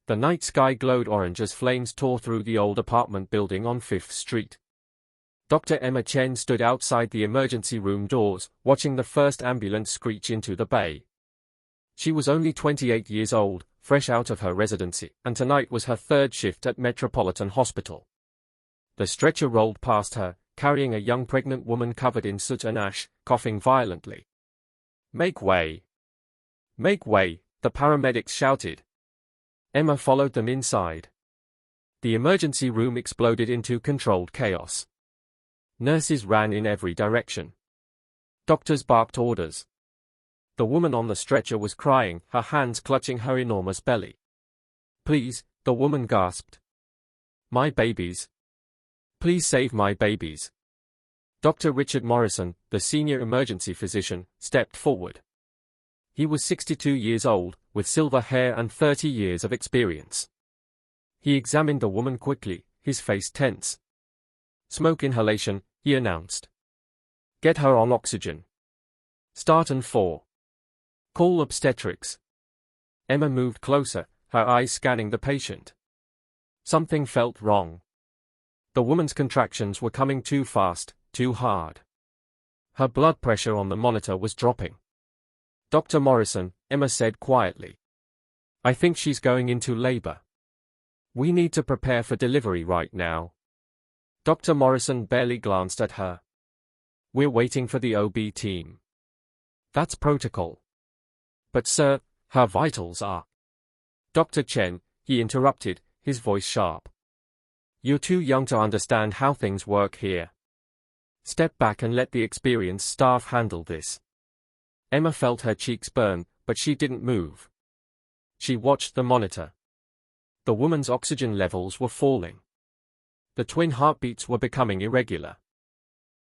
The night sky glowed orange as flames tore through the old apartment building on 5th Street. Dr. Emma Chen stood outside the emergency room doors, watching the first ambulance screech into the bay. She was only 28 years old, fresh out of her residency, and tonight was her third shift at Metropolitan Hospital. The stretcher rolled past her, carrying a young pregnant woman covered in soot and ash, coughing violently. "Make way! Make way!" the paramedics shouted. Emma followed them inside. The emergency room exploded into controlled chaos. Nurses ran in every direction. Doctors barked orders. The woman on the stretcher was crying, her hands clutching her enormous belly. "Please," the woman gasped. "My babies. Please save my babies." Dr. Richard Morrison, the senior emergency physician, stepped forward. He was 62 years old, with silver hair and 30 years of experience. He examined the woman quickly, his face tense. "Smoke inhalation," he announced. "Get her on oxygen. Start and 4. Call obstetrics." Emma moved closer, her eyes scanning the patient. Something felt wrong. The woman's contractions were coming too fast, too hard. Her blood pressure on the monitor was dropping. "Dr. Morrison," Emma said quietly. "I think she's going into labor. We need to prepare for delivery right now." Dr. Morrison barely glanced at her. "We're waiting for the OB team." "That's protocol." "But sir, her vitals are—" "Dr. Chen," he interrupted, his voice sharp. "You're too young to understand how things work here. Step back and let the experienced staff handle this." Emma felt her cheeks burn, but she didn't move. She watched the monitor. The woman's oxygen levels were falling. The twin heartbeats were becoming irregular.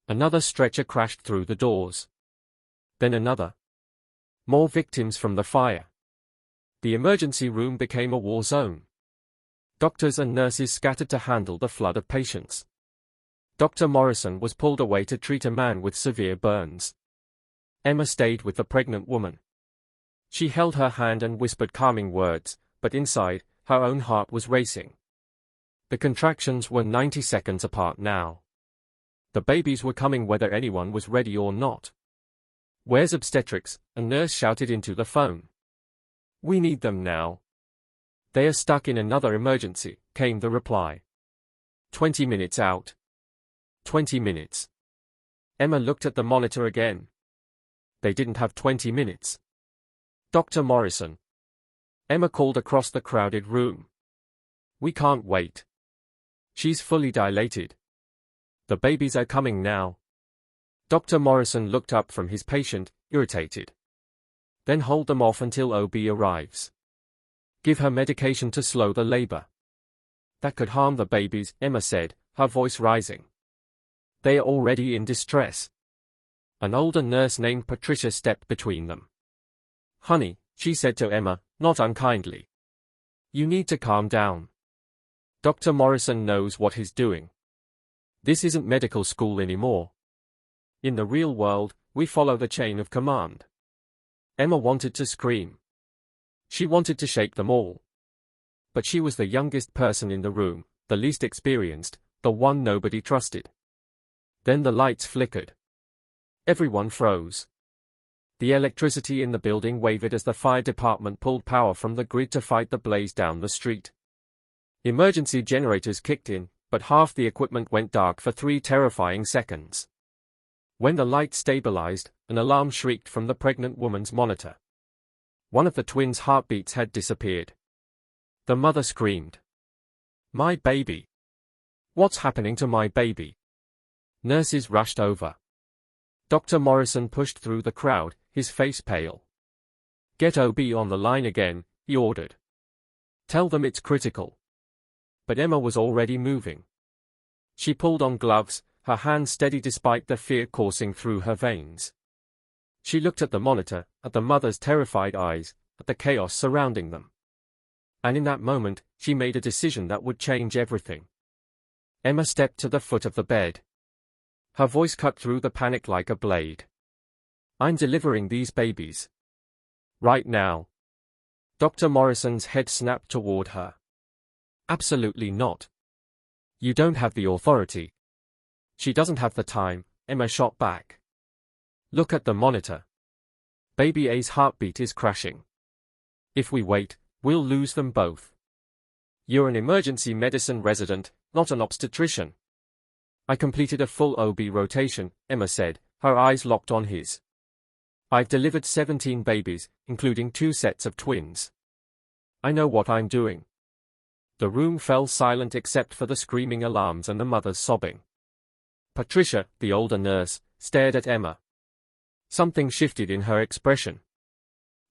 Another stretcher crashed through the doors. Then another. More victims from the fire. The emergency room became a war zone. Doctors and nurses scattered to handle the flood of patients. Dr. Morrison was pulled away to treat a man with severe burns. Emma stayed with the pregnant woman. She held her hand and whispered calming words, but inside, her own heart was racing. The contractions were 90 seconds apart now. The babies were coming whether anyone was ready or not. "Where's obstetrics?" a nurse shouted into the phone. "We need them now." "They are stuck in another emergency," came the reply. 20 minutes out. 20 minutes. Emma looked at the monitor again. They didn't have 20 minutes. "Dr. Morrison." Emma called across the crowded room. "We can't wait. She's fully dilated. The babies are coming now." Dr. Morrison looked up from his patient, irritated. "Then hold them off until OB arrives. Give her medication to slow the labor." "That could harm the babies," Emma said, her voice rising. "They are already in distress." An older nurse named Patricia stepped between them. "Honey," she said to Emma, not unkindly. "You need to calm down. Dr. Morrison knows what he's doing. This isn't medical school anymore. In the real world, we follow the chain of command." Emma wanted to scream. She wanted to shake them all. But she was the youngest person in the room, the least experienced, the one nobody trusted. Then the lights flickered. Everyone froze. The electricity in the building wavered as the fire department pulled power from the grid to fight the blaze down the street. Emergency generators kicked in, but half the equipment went dark for 3 terrifying seconds. When the light stabilized, an alarm shrieked from the pregnant woman's monitor. One of the twins' heartbeats had disappeared. The mother screamed. "My baby! What's happening to my baby?" Nurses rushed over. Dr. Morrison pushed through the crowd, his face pale. "Get OB on the line again," he ordered. "Tell them it's critical." But Emma was already moving. She pulled on gloves, her hands steady despite the fear coursing through her veins. She looked at the monitor, at the mother's terrified eyes, at the chaos surrounding them. And in that moment, she made a decision that would change everything. Emma stepped to the foot of the bed. Her voice cut through the panic like a blade. "I'm delivering these babies. Right now. Dr. Morrison's head snapped toward her. Absolutely not. You don't have the authority. She doesn't have the time, Emma shot back. Look at the monitor. Baby A's heartbeat is crashing. If we wait, we'll lose them both. You're an emergency medicine resident, not an obstetrician. I completed a full OB rotation, Emma said, her eyes locked on his. I've delivered 17 babies, including 2 sets of twins. I know what I'm doing. The room fell silent except for the screaming alarms and the mother's sobbing. Patricia, the older nurse, stared at Emma. Something shifted in her expression.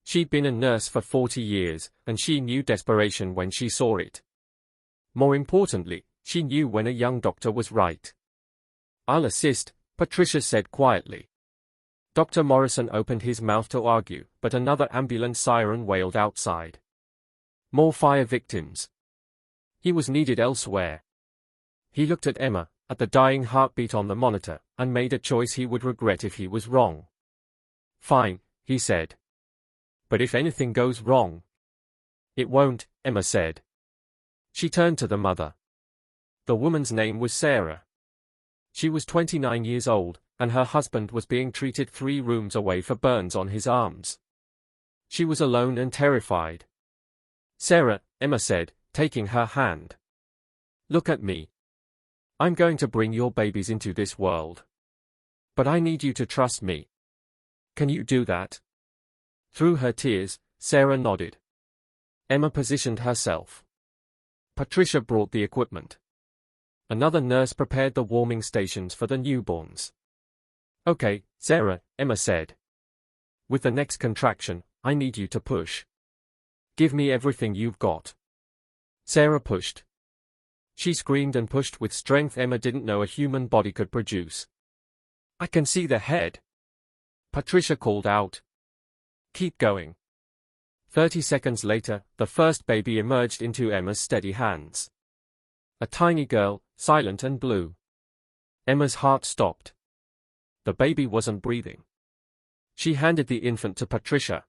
She'd been a nurse for 40 years, and she knew desperation when she saw it. More importantly, she knew when a young doctor was right. I'll assist, Patricia said quietly. Dr. Morrison opened his mouth to argue, but another ambulance siren wailed outside. More fire victims. He was needed elsewhere. He looked at Emma, at the dying heartbeat on the monitor, and made a choice he would regret if he was wrong. Fine, he said. But if anything goes wrong? It won't, Emma said. She turned to the mother. The woman's name was Sarah. She was 29 years old, and her husband was being treated 3 rooms away for burns on his arms. She was alone and terrified. Sarah, Emma said, taking her hand. Look at me. I'm going to bring your babies into this world. But I need you to trust me. Can you do that? Through her tears, Sarah nodded. Emma positioned herself. Patricia brought the equipment. Another nurse prepared the warming stations for the newborns. Okay, Sarah, Emma said. With the next contraction, I need you to push. Give me everything you've got. Sarah pushed. She screamed and pushed with strength Emma didn't know a human body could produce. I can see the head. Patricia called out. Keep going. 30 seconds later, the first baby emerged into Emma's steady hands. A tiny girl, silent and blue. Emma's heart stopped. The baby wasn't breathing. She handed the infant to Patricia.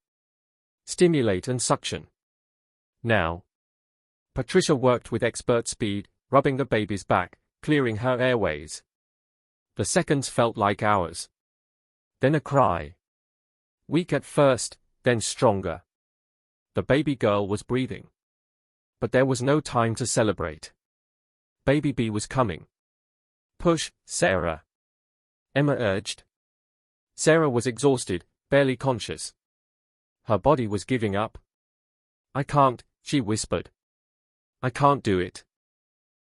Stimulate and suction. Now. Patricia worked with expert speed, rubbing the baby's back, clearing her airways. The seconds felt like hours. Then a cry. Weak at first, then stronger. The baby girl was breathing. But there was no time to celebrate. Baby B was coming. Push, Sarah. Emma urged. Sarah was exhausted, barely conscious. Her body was giving up. I can't, she whispered. I can't do it.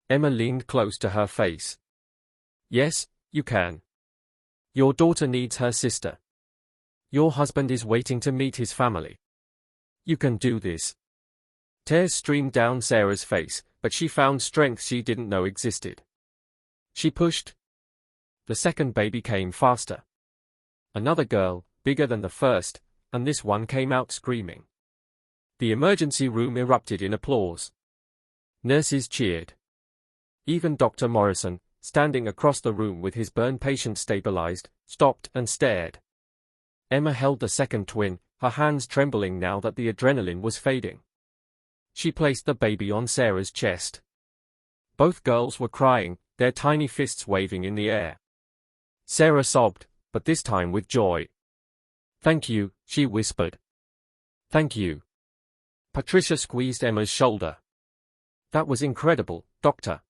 Emma leaned close to her face. Yes, you can. Your daughter needs her sister. Your husband is waiting to meet his family. You can do this. Tears streamed down Sarah's face, but she found strength she didn't know existed. She pushed. The second baby came faster. Another girl, bigger than the first, and this one came out screaming. The emergency room erupted in applause. Nurses cheered. Even Dr. Morrison, standing across the room with his burn patient stabilized, stopped and stared. Emma held the second twin, her hands trembling now that the adrenaline was fading. She placed the baby on Sarah's chest. Both girls were crying, their tiny fists waving in the air. Sarah sobbed, but this time with joy. Thank you, she whispered. Thank you. Patricia squeezed Emma's shoulder. That was incredible, Doctor.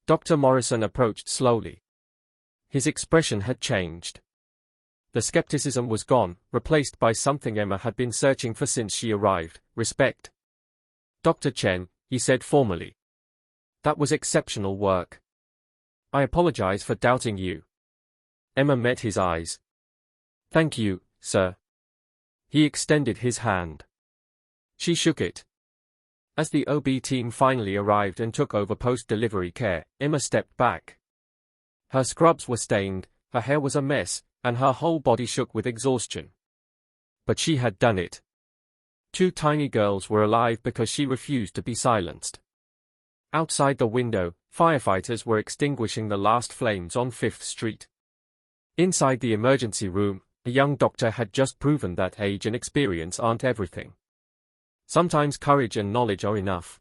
Dr. Morrison approached slowly. His expression had changed. The skepticism was gone, replaced by something Emma had been searching for since she arrived, respect. Dr. Chen, he said formally. That was exceptional work. I apologize for doubting you. Emma met his eyes. Thank you, sir. He extended his hand. She shook it. As the OB team finally arrived and took over post-delivery care, Emma stepped back. Her scrubs were stained, her hair was a mess, and her whole body shook with exhaustion. But she had done it. 2 tiny girls were alive because she refused to be silenced. Outside the window, firefighters were extinguishing the last flames on 5th Street. Inside the emergency room, a young doctor had just proven that age and experience aren't everything. Sometimes courage and knowledge are enough.